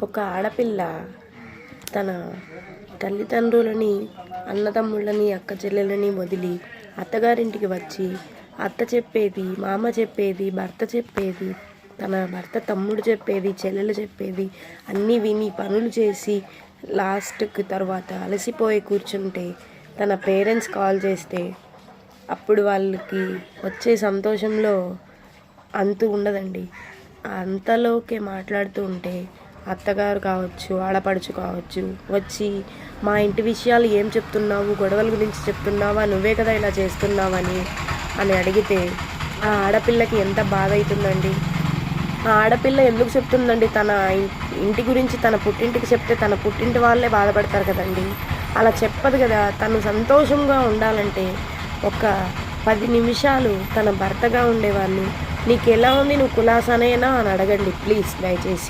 ఒక ఆడపిల్ల తన తల్లిదండ్రులని, అన్నదమ్ముళ్ళని, అక్క చెల్లెలని వదిలి అత్తగారింటికి వచ్చి అత్త చెప్పేది, మామ చెప్పేది, భర్త చెప్పేది, తన భర్త తమ్ముడు చెప్పేది, చెల్లెలు చెప్పేది అన్నీ విని పనులు చేసి లాస్ట్కి తర్వాత అలసిపోయి కూర్చుంటే తన పేరెంట్స్ కాల్ చేస్తే అప్పుడు వాళ్ళకి వచ్చే సంతోషంలో అంతు ఉండదండి. అంతలోకే మాట్లాడుతూ ఉంటే అత్తగారు కావచ్చు, ఆడపడుచు కావచ్చు వచ్చి మా ఇంటి విషయాలు ఏం చెప్తున్నావు, గొడవల గురించి చెప్తున్నావా, నువ్వే కదా ఇలా చేస్తున్నావని అడిగితే ఆ ఆడపిల్లకి ఎంత బాధ అవుతుందండి. ఆ ఆడపిల్ల ఎందుకు చెప్తుందండి? తన ఇంటి గురించి తన పుట్టింటికి చెప్తే తన పుట్టింటి వాళ్ళే బాధపడతారు కదండి. అలా చెప్పదు కదా. తను సంతోషంగా ఉండాలంటే ఒక 10 నిమిషాలు తన భర్తగా ఉండేవాళ్ళు నీకు ఎలా ఉంది, నువ్వు కులాసానేనా అని అడగండి ప్లీజ్ దయచేసి.